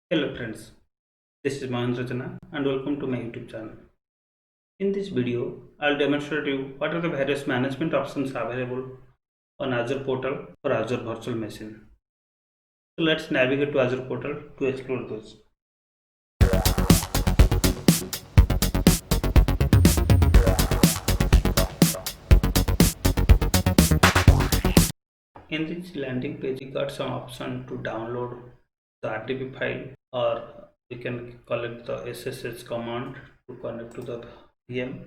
Hello friends, this is Mahendra and welcome to my YouTube channel. In this video, I'll demonstrate you what are the various management options available on Azure Portal for Azure Virtual Machine. So let's navigate to Azure Portal to explore those. In this landing page, we got some option to download the RDP file, or we can collect the SSH command to connect to the VM.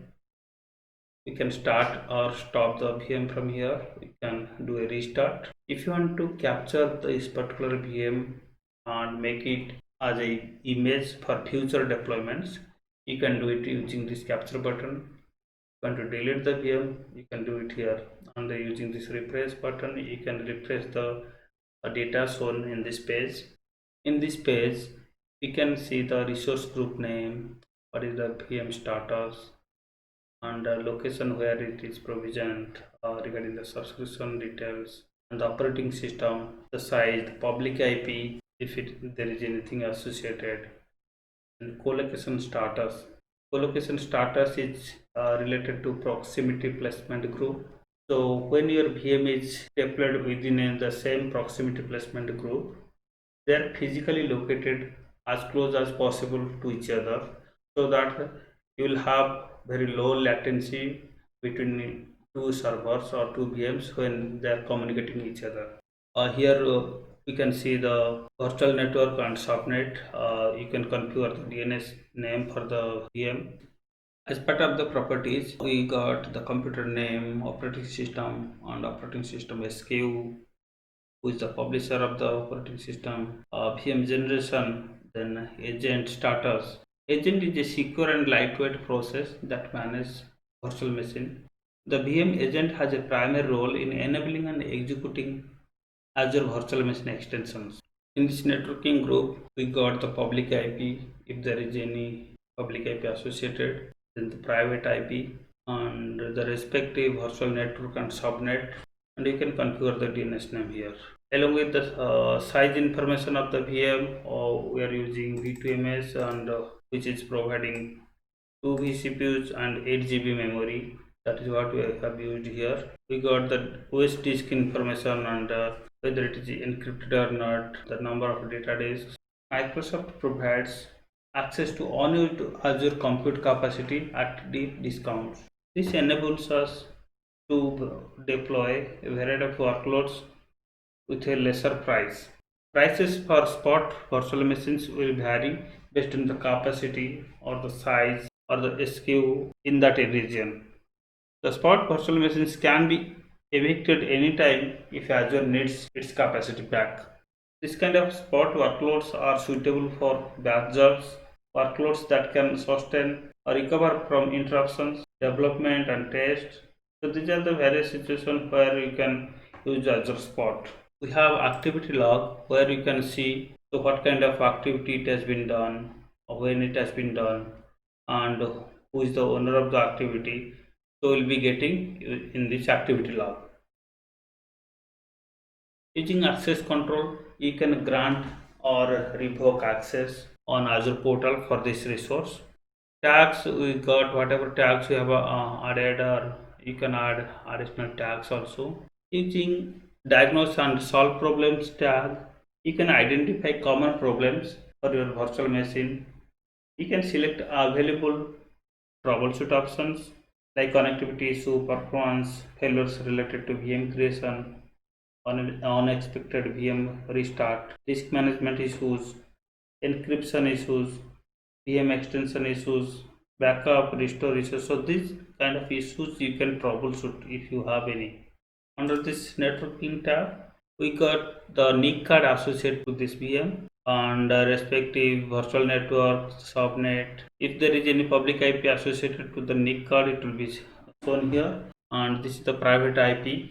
We can start or stop the VM from here. We can do a restart. If you want to capture this particular VM and make it as a image for future deployments, you can do it using this capture button. If you want to delete the VM, you can do it here. And using this refresh button, you can refresh the data shown in this page. In this page, we can see the resource group name, what is the VM status, and location where it is provisioned, regarding the subscription details, and the operating system, the size, the public IP, if there is anything associated, and co-location status. Co-location status is related to proximity placement group. So when your VM is deployed within the same proximity placement group, they are physically located as close as possible to each other, so that you will have very low latency between two servers or two VMs when they are communicating each other. Here we can see the virtual network and subnet. You can configure the DNS name for the VM. As part of the properties, we got the computer name, operating system, and operating system SKU, who is the publisher of the operating system, VM generation, then agent status. Agent is a secure and lightweight process that manages virtual machine. The VM agent has a primary role in enabling and executing Azure Virtual Machine extensions. In this networking group, we got the public IP, if there is any public IP associated, then the private IP, and the respective virtual network and subnet, and you can configure the DNS name here. Along with the size information of the VM, we are using V2MS, and which is providing 2 vCPUs and 8 GB memory. That is what we have used here. We got the OS disk information, and whether it is encrypted or not, the number of data disks. Microsoft provides access to unused Azure compute capacity at deep discounts. This enables us to deploy a variety of workloads with a lesser price. Prices for spot virtual machines will vary based on the capacity or the size or the SKU in that region. The spot virtual machines can be evicted anytime if Azure needs its capacity back. This kind of spot workloads are suitable for batch jobs, workloads that can sustain or recover from interruptions, development and test. So these are the various situations where you can use Azure Spot. We have activity log where you can see what kind of activity it has been done, or when it has been done, and who is the owner of the activity. So we'll be getting in this activity log. Using access control, you can grant or revoke access on Azure Portal for this resource. Tags, we got whatever tags you have added, or you can add additional tags also. Using diagnose and solve problems tag, you can identify common problems for your virtual machine. You can select available troubleshoot options like connectivity issue, performance failures related to VM creation, unexpected VM restart, disk management issues, encryption issues, VM extension issues, backup, restore issues. So these kind of issues you can troubleshoot if you have any. Under this networking tab, we got the NIC card associated to this VM and respective virtual network, subnet. If there is any public IP associated to the NIC card, it will be shown here. And this is the private IP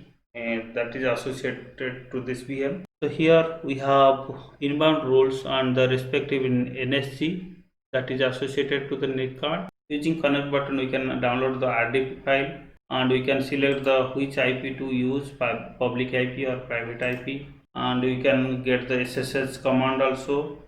that is associated to this VM. So here we have inbound rules and the respective NSC that is associated to the NIC card. Using connect button, we can download the RDP file, and we can select the which IP to use, public IP or private IP, and we can get the SSH command also.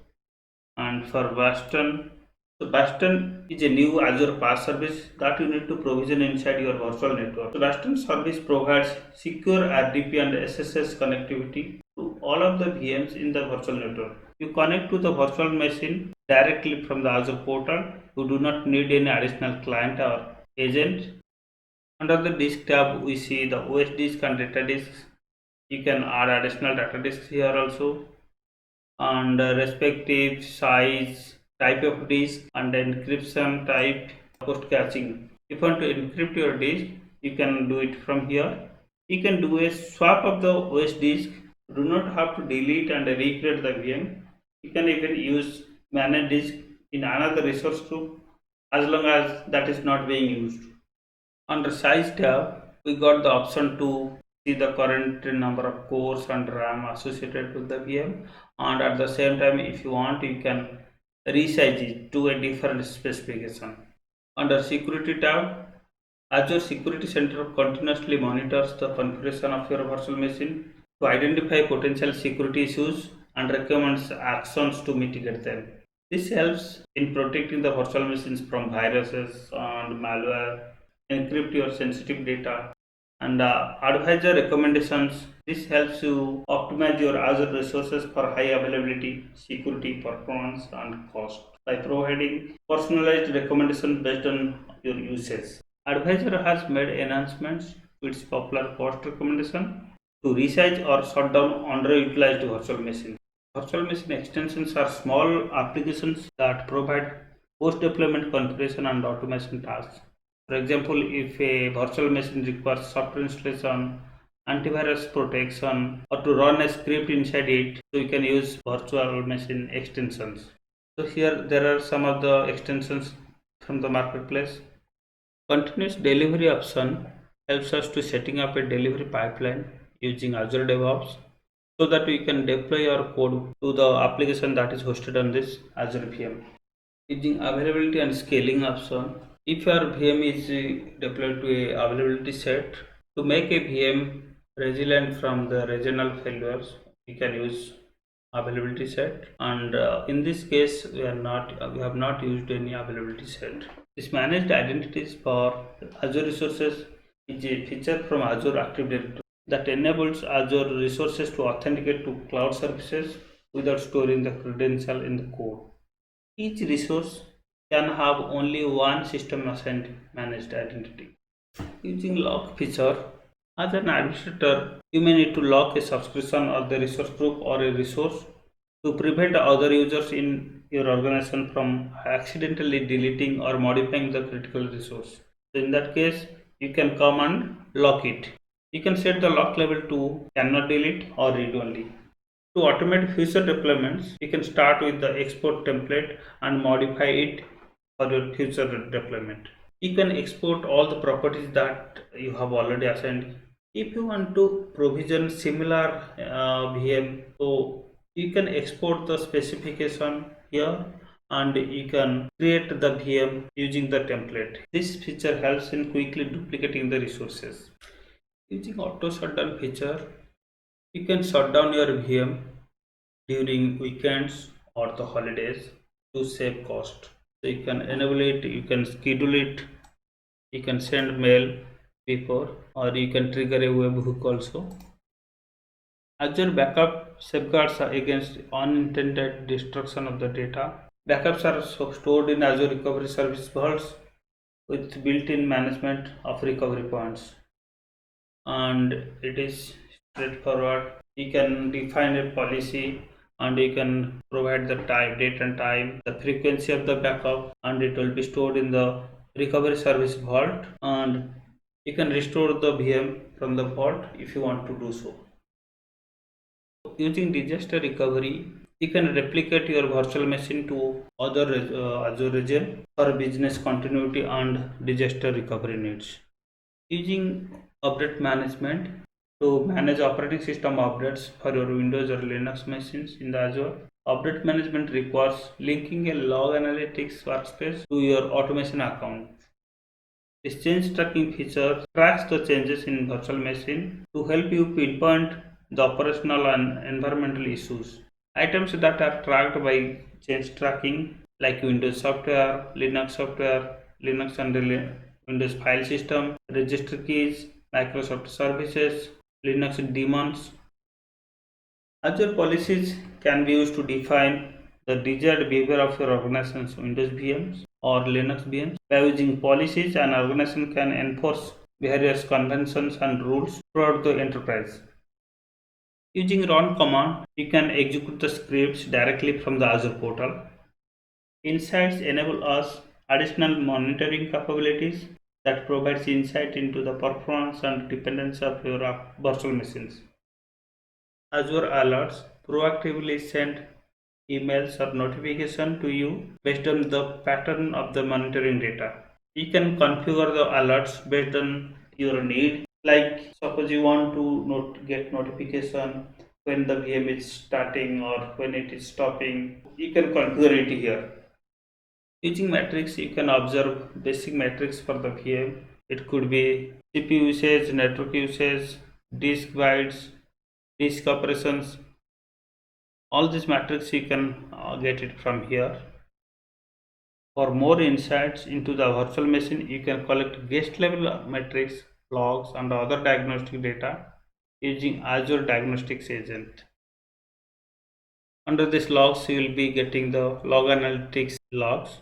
And for Bastion, so Bastion is a new Azure PaaS service that you need to provision inside your virtual network. So Bastion service provides secure RDP and SSH connectivity to all of the VMs in the virtual network. You connect to the virtual machine directly from the Azure portal. You do not need any additional client or agent. Under the disk tab, we see the OS disk and data disks. You can add additional data disks here also, and respective size, type of disk, and encryption type, post caching. If you want to encrypt your disk, you can do it from here. You can do a swap of the OS disk. Do not have to delete and recreate the VM. You can even use manage disk in another resource group as long as that is not being used. Under size tab, we got the option to see the current number of cores and RAM associated with the VM, and at the same time, if you want, you can resize it to a different specification. Under security tab, Azure Security Center continuously monitors the configuration of your virtual machine to identify potential security issues and recommends actions to mitigate them. This helps in protecting the virtual machines from viruses and malware, encrypt your sensitive data, and advisor recommendations. This helps you optimize your Azure resources for high availability, security, performance, and cost by providing personalized recommendations based on your usage. Advisor has made enhancements to its popular cost recommendation to resize or shut down underutilized virtual machines. Virtual machine extensions are small applications that provide post-deployment configuration and automation tasks. For example, if a virtual machine requires software installation, antivirus protection, or to run a script inside it, so you can use virtual machine extensions. So here there are some of the extensions from the marketplace. Continuous delivery option helps us to setting up a delivery pipeline using Azure DevOps so that we can deploy our code to the application that is hosted on this Azure VM. Using availability and scaling option, if your VM is deployed to a availability set, to make a VM resilient from the regional failures, we can use availability set, and in this case we have not used any availability set. This managed identities for Azure resources is a feature from Azure Active Directory that enables Azure resources to authenticate to cloud services without storing the credential in the code. Each resource can have only one system assigned managed identity. Using lock feature, as an administrator, you may need to lock a subscription of the resource group or a resource to prevent other users in your organization from accidentally deleting or modifying the critical resource. So in that case, you can come and lock it. You can set the lock level to cannot delete or read only. To automate future deployments, you can start with the export template and modify it for your future deployment. You can export all the properties that you have already assigned. If you want to provision similar VM, so you can export the specification here and you can create the VM using the template. This feature helps in quickly duplicating the resources. Using auto shutdown feature, you can shut down your VM during weekends or the holidays to save cost. So you can enable it, you can schedule it, you can send mail before, or you can trigger a webhook also. Azure backup safeguards against unintended destruction of the data. Backups are stored in Azure Recovery Service vaults with built-in management of recovery points, and it is straightforward. You can define a policy and you can provide the time, date and time, the frequency of the backup, and it will be stored in the recovery service vault, and you can restore the VM from the vault if you want to do so. Using disaster recovery, you can replicate your virtual machine to other Azure region for business continuity and disaster recovery needs. Using update management to manage operating system updates for your Windows or Linux machines in the Azure. Update management requires linking a log analytics workspace to your automation account. This change tracking feature tracks the changes in virtual machine to help you pinpoint the operational and environmental issues. Items that are tracked by change tracking like Windows software, Linux and Windows file system, register keys, Microsoft services, Linux daemons. Azure policies can be used to define the desired behavior of your organization's Windows VMs or Linux VMs. By using policies, an organization can enforce various conventions and rules throughout the enterprise. Using run command, you can execute the scripts directly from the Azure portal. Insights enable us additional monitoring capabilities that provides insight into the performance and dependence of your virtual machines. Azure Alerts proactively send emails or notification to you based on the pattern of the monitoring data. You can configure the alerts based on your need. Like suppose you want to get notification when the VM is starting or when it is stopping. You can configure it here. Using metrics, you can observe basic metrics for the VM. It could be CPU usage, network usage, disk bytes, disk operations. All these metrics you can get it from here. For more insights into the virtual machine, you can collect guest level metrics, logs, and other diagnostic data using Azure Diagnostics Agent. Under this logs, you will be getting the log analytics logs.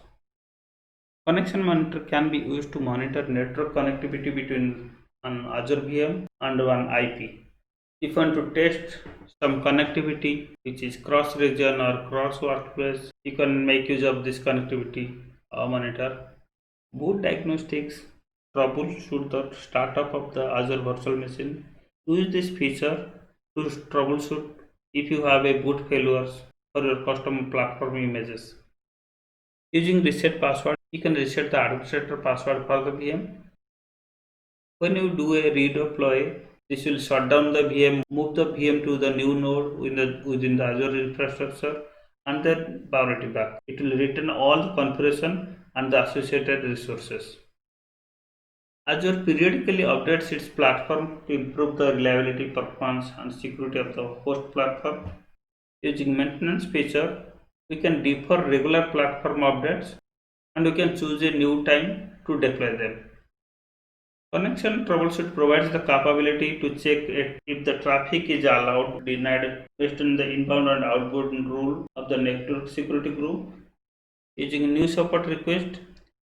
Connection monitor can be used to monitor network connectivity between an Azure VM and one IP. If you want to test some connectivity which is cross region or cross workplace, you can make use of this connectivity monitor. Boot diagnostics troubleshoot the startup of the Azure virtual machine. Use this feature to troubleshoot if you have a boot failures for your custom platform images. Using reset password, you can reset the administrator password for the VM. When you do a redeploy, this will shut down the VM, move the VM to the new node within the Azure infrastructure, and then power it back. It will return all the configuration and the associated resources. Azure periodically updates its platform to improve the reliability, performance, and security of the host platform. Using maintenance feature, we can defer regular platform updates and we can choose a new time to deploy them. Connection troubleshoot provides the capability to check if the traffic is allowed or denied based on the inbound and outbound rule of the network security group. Using a new support request,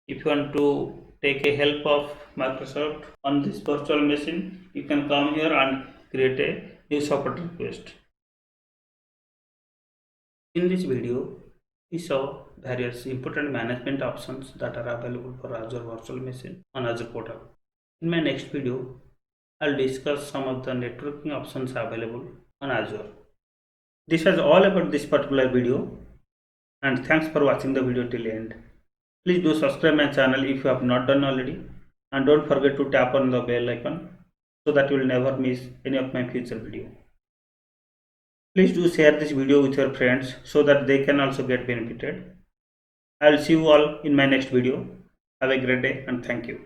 if you want to take a help of Microsoft on this virtual machine, you can come here and create a new support request. In this video, we saw various important management options that are available for Azure Virtual Machine on Azure Portal. In my next video, I'll discuss some of the networking options available on Azure. This was all about this particular video, and thanks for watching the video till the end. Please do subscribe my channel if you have not done already, and don't forget to tap on the bell icon so that you will never miss any of my future video. Please do share this video with your friends so that they can also get benefited. I will see you all in my next video. Have a great day and thank you.